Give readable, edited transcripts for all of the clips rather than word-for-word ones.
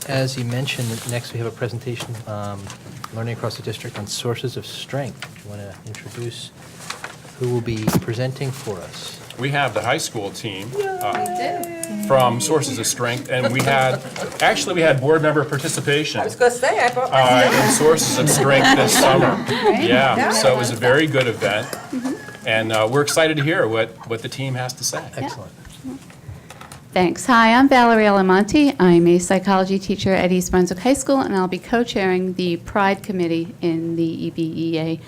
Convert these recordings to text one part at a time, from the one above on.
As you mentioned, next we have a presentation, Learning Across the District on Sources of Strength. Do you want to introduce who will be presenting for us? We have the high school team from Sources of Strength, and we had board member participation I was going to say, I brought in Sources of Strength this summer. Yeah, so it was a very good event, and we're excited to hear what the team has to say. Excellent. Thanks. Hi, I'm Valerie Alamonte. I'm a psychology teacher at East Brunswick High School, and I'll be co-chairing the Pride Committee in the EBEA,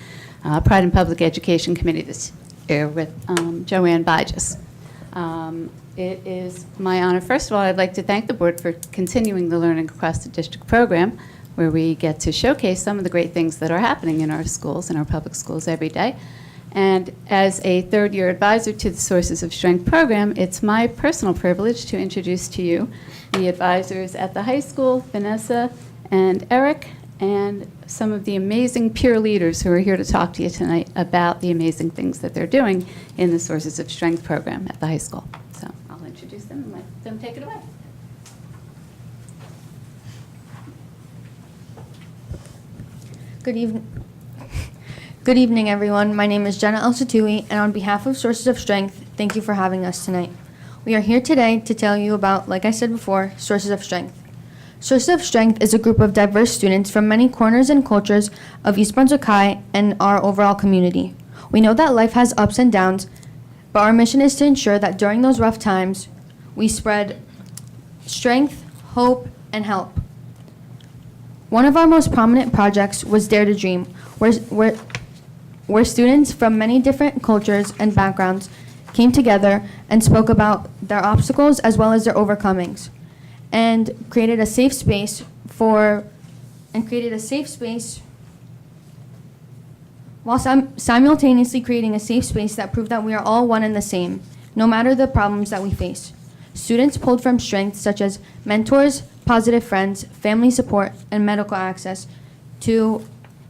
Pride and Public Education Committee this year with Joanne Biges. It is my honor. First of all, I'd like to thank the board for continuing the Learning Across the District program, where we get to showcase some of the great things that are happening in our schools, in our public schools every day. And as a third-year advisor to the Sources of Strength program, it's my personal privilege to introduce to you the advisors at the high school, Vanessa and Eric, and some of the amazing peer leaders who are here to talk to you tonight about the amazing things that they're doing in the Sources of Strength program at the high school. So I'll introduce them and let them take it away. Good evening, everyone. My name is Jenna El-Satui, and on behalf of Sources of Strength, thank you for having us tonight. We are here today to tell you about, like I said before, Sources of Strength. Sources of Strength is a group of diverse students from many corners and cultures of East Brunswick High and our overall community. We know that life has ups and downs, but our mission is to ensure that during those rough times, we spread strength, hope, and help. One of our most prominent projects was Dare to Dream, where students from many different cultures and backgrounds came together and spoke about their obstacles as well as their overcomings, and created a safe space while simultaneously creating a safe space that proved that we are all one and the same, no matter the problems that we face. Students pulled from strengths such as mentors, positive friends, family support, and medical access to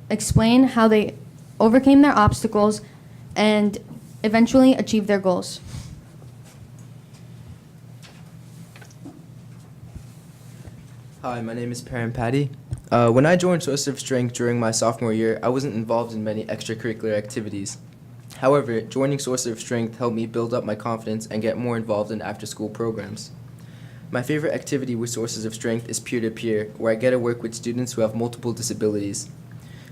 explain how they overcame their obstacles and eventually achieved their goals. Hi, my name is Perrin Patty. When I joined Sources of Strength during my sophomore year, I wasn't involved in many extracurricular activities. However, joining Sources of Strength helped me build up my confidence and get more involved in after-school programs. My favorite activity with Sources of Strength is peer-to-peer, where I get to work with students who have multiple disabilities.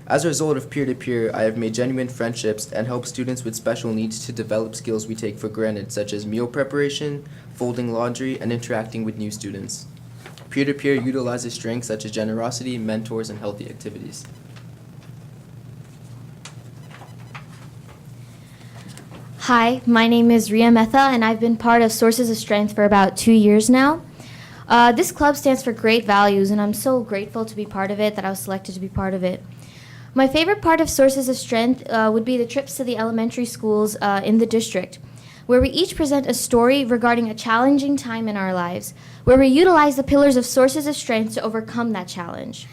As a result of peer-to-peer, I have made genuine friendships and helped students with special needs to develop skills we take for granted, such as meal preparation, folding laundry, and interacting with new students. Peer-to-peer utilizes strengths such as generosity, mentors, and healthy activities. Hi, my name is Ria Metha, and I've been part of Sources of Strength for about 2 years now. This club stands for great values, and I'm so grateful to be part of it, that I was selected to be part of it. My favorite part of Sources of Strength would be the trips to the elementary schools in the district, where we each present a story regarding a challenging time in our lives, where we utilize the pillars of Sources of Strength to overcome that challenge.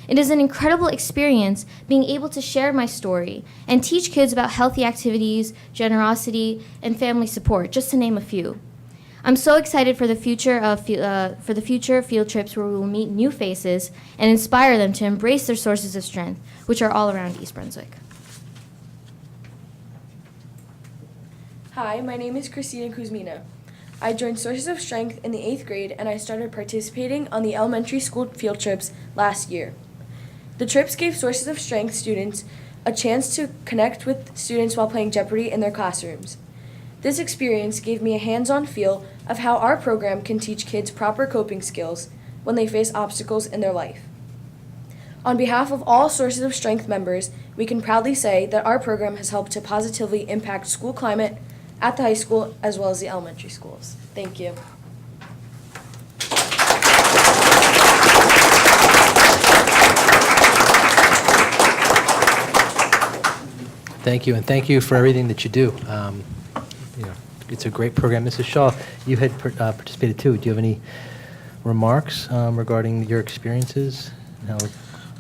It is an incredible experience being able to share my story and teach kids about healthy activities, generosity, and family support, just to name a few. I'm so excited for the future field trips where we will meet new faces and inspire them to embrace their sources of strength, which are all around East Brunswick. Hi, my name is Christina Kuzmina. I joined Sources of Strength in the 8th grade, and I started participating on the elementary school field trips last year. The trips gave Sources of Strength students a chance to connect with students while playing Jeopardy in their classrooms. This experience gave me a hands-on feel of how our program can teach kids proper coping skills when they face obstacles in their life. On behalf of all Sources of Strength members, we can proudly say that our program has helped to positively impact school climate at the high school as well as the elementary schools. Thank you. Thank you, and thank you for everything that you do. It's a great program. Mrs. Shaw, you had participated too. Do you have any remarks regarding your experiences?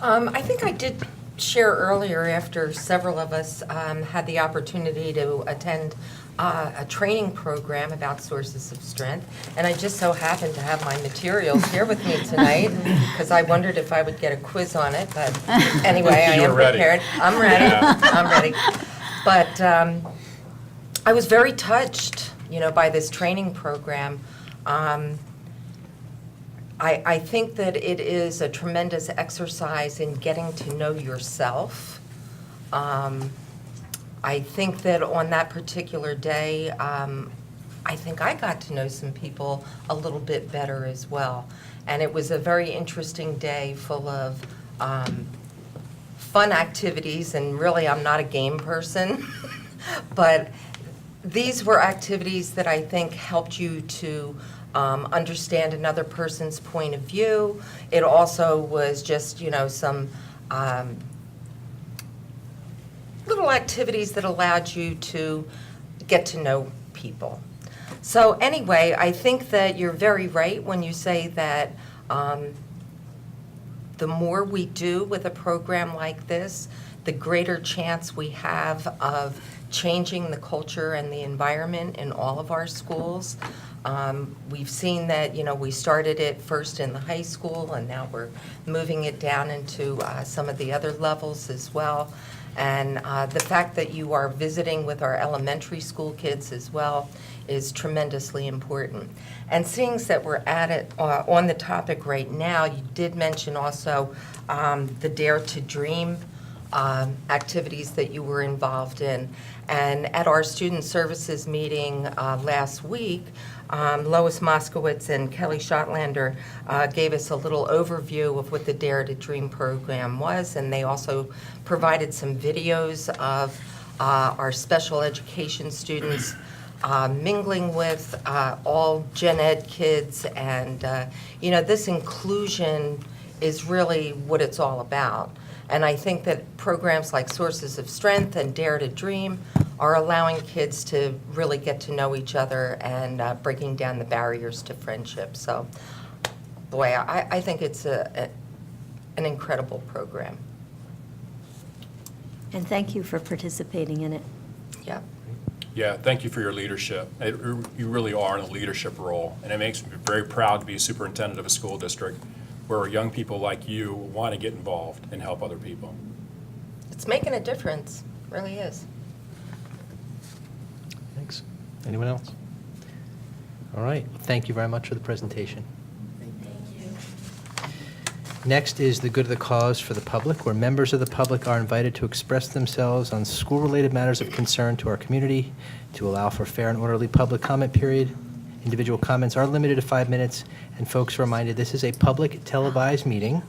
I think I did share earlier, after several of us had the opportunity to attend a training program about sources of strength, and I just so happened to have my materials here with me tonight because I wondered if I would get a quiz on it, but anyway, I You am were ready. prepared. I'm ready. Yeah. I'm ready. But I was very touched, by this training program. I think that it is a tremendous exercise in getting to know yourself. I think that on that particular day, I think I got to know some people a little bit better as well. And it was a very interesting day full of fun activities, and really I'm not a game person, but these were activities that I think helped you to understand another person's point of view. It also was just, some little activities that allowed you to get to know people. So anyway, I think that you're very right when you say that the more we do with a program like this, the greater chance we have of changing the culture and the environment in all of our schools. We've seen that, we started it first in the high school, and now we're moving it down into some of the other levels as well. And the fact that you are visiting with our elementary school kids as well is tremendously important. And seeing that we're at it on the topic right now, you did mention also the Dare to Dream activities that you were involved in. And at our student services meeting last week, Lois Moskowitz and Kelly Schottlander gave us a little overview of what the Dare to Dream program was, and they also provided some videos of our special education students mingling with all gen ed kids, and this inclusion is really what it's all about. And I think that programs like Sources of Strength and Dare to Dream are allowing kids to really get to know each other and breaking down the barriers to friendship. So, boy, I think it's an incredible program. And thank you for participating in it. Yeah. Yeah, thank you for your leadership. You really are in a leadership role, and it makes me very proud to be a superintendent of a school district where young people like you want to get involved and help other people. It's making a difference, really is. Thanks. Anyone else? All right. Thank you very much for the presentation. Next is the good of the cause for the public, where members of the public are invited to express themselves on school-related matters of concern to our community, to allow for fair and orderly public comment period. Individual comments are limited to 5 minutes, and folks are reminded this is a public televised meeting.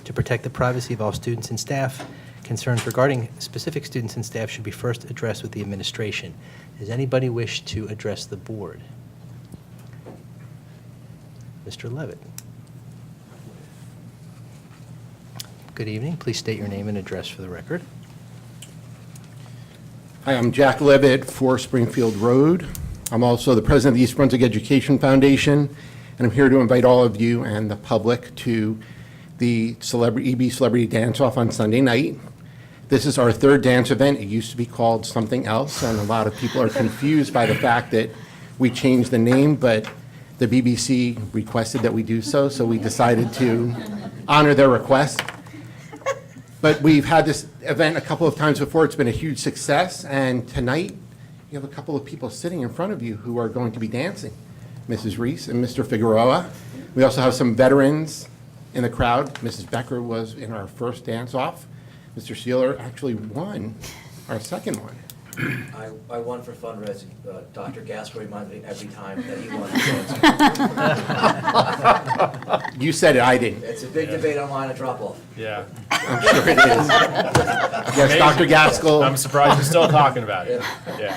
To protect the privacy of all students and staff, concerns regarding specific students and staff should be first addressed with the administration. Does anybody wish to address the board? Mr. Levitt. Good evening. Please state your name and address for the record. Hi, I'm Jack Levitt, 4 Springfield Road. I'm also the president of the East Brunswick Education Foundation, and I'm here to invite all of you and the public to the EB Celebrity Dance-Off on Sunday night. This is our 3rd dance event. It used to be called something else, and a lot of people are confused by the fact that we changed the name, but the BBC requested that we do so, so we decided to honor their request. But we've had this event a couple of times before. It's been a huge success, and tonight you have a couple of people sitting in front of you who are going to be dancing, Mrs. Reese and Mr. Figueroa. We also have some veterans in the crowd. Mrs. Becker was in our first dance-off. Mr. Sealer actually won our second one. I won for fundraising. Dr. Gaskell reminds me every time that he won. You said it, I didn't. It's a big debate online at drop-off. Yeah. I'm sure it is. Yes, Dr. Gaskell, I'm surprised you're still talking about it. Yeah.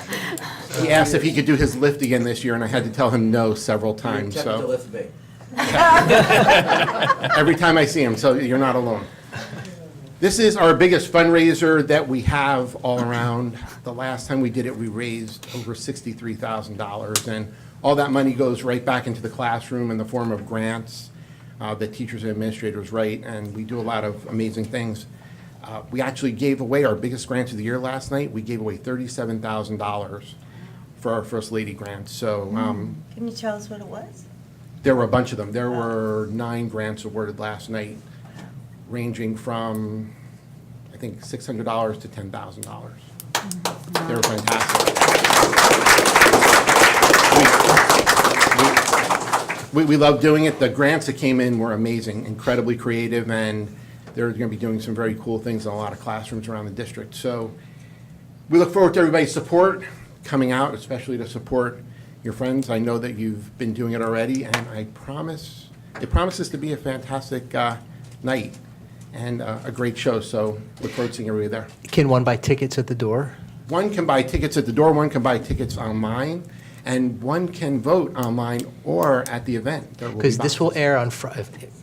he asked if he could do his lift again this year, and I had to tell him no several times, Kept to so. lift me. Every time I see him, so you're not alone. This is our biggest fundraiser that we have all around. The last time we did it, we raised over $63,000, and all that money goes right back into the classroom in the form of grants that teachers and administrators write, and we do a lot of amazing things. We actually gave away our biggest grant of the year last night. We gave away $37,000 for our First Lady grants. So Can you tell us what it was? there were a bunch of them. There were 9 grants awarded last night, ranging from, I think, $600 to $10,000. They were fantastic. We love doing it. The grants that came in were amazing, incredibly creative, and they're going to be doing some very cool things in a lot of classrooms around the district. So we look forward to everybody's support coming out, especially to support your friends. I know that you've been doing it already, and it promises to be a fantastic night and a great show. So look forward to seeing everybody there. Can one buy tickets at the door? One can buy tickets at the door, one can buy tickets online, and one can vote online or at the event. There will be Because this will boxes. air on,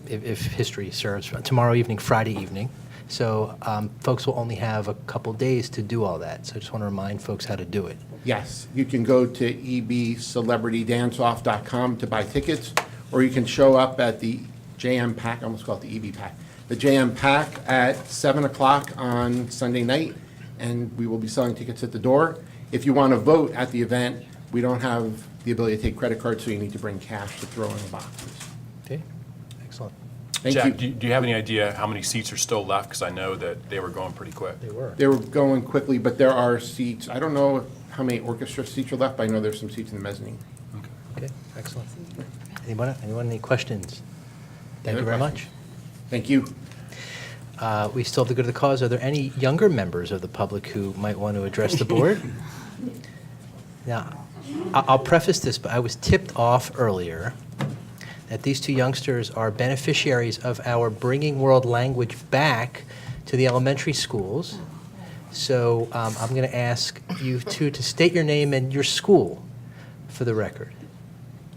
if history serves, tomorrow evening, Friday evening. So folks will only have a couple days to do all that. So I just want to remind folks how to do it. Yes, you can go to ebcelebritydanceoff.com to buy tickets, or you can show up at the JM Pack, I almost call it the EB Pack, the JM Pack at 7 o'clock on Sunday night, and we will be selling tickets at the door. If you want to vote at the event, we don't have the ability to take credit cards, so you need to bring cash to throw in the boxes. Okay, excellent. Thank Jack, you. do you have any idea how many seats are still left? Because I know that they were going pretty quick. They were. They were going quickly, but there are seats. I don't know how many orchestra seats are left, but I know there's some seats in the mezzanine. Okay, excellent. Anyone, any questions? Thank Any you very other much. Thank you. We still have to go to the cause. Are there any younger members of the public who might want to address the board? Now, I'll preface this, but I was tipped off earlier that these 2 youngsters are beneficiaries of our bringing world language back to the elementary schools. So I'm going to ask you 2 to state your name and your school for the record.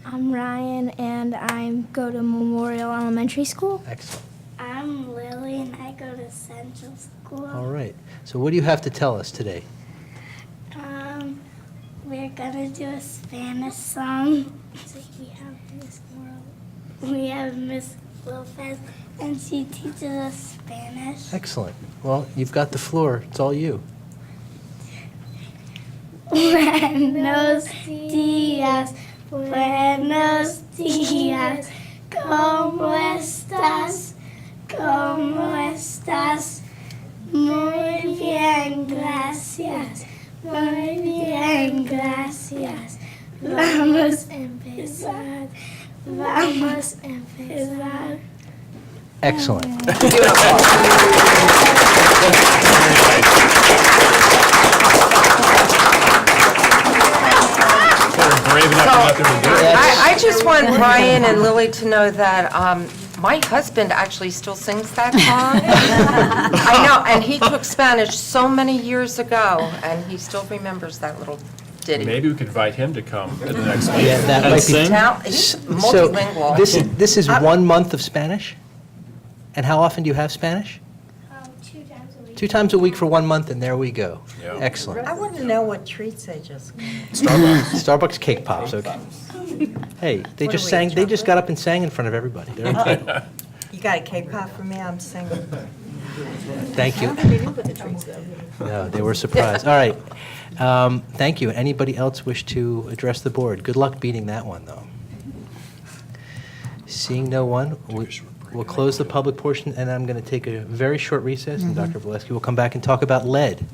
I'm Ryan, and I go to Memorial Elementary School. Excellent. I'm Lily, and I go to Central School. All right. So what do you have to tell us today? We're gonna do a Spanish song. So we have Miss Lopez, and she teaches us Spanish. Excellent. Well, you've got the floor. It's all you. Buenos días, buenos días. ¿Cómo estás? ¿Cómo estás? Muy bien, gracias. Muy bien, gracias. Vamos a empezar. Vamos a empezar. Excellent. Brave enough to go out there and do it. I just want Brian and Lily to know that my husband actually still sings that song. I know, and he took Spanish so many years ago, and he still remembers that little ditty. Maybe we could invite him to come to the next meeting. Yeah, that might be. He's So multilingual. this is 1 month of Spanish? And how often do you have Spanish? 2 times a week. 2 times a week for 1 month, and there we go. Yeah. Excellent. I want to know what treats they just got. Starbucks cake pops, okay. Hey, they What just are we, sang, they just got chocolate? up and sang in front of everybody. They're okay. You got a cake pop for me? I'm singing. Thank you. No, they were surprised. All right. Thank you. Anybody else wish to address the board? Good luck beating that one, though. Seeing no one, we'll close the public portion, and I'm going to take a very short recess, and Dr. Valesky will come back and talk about lead.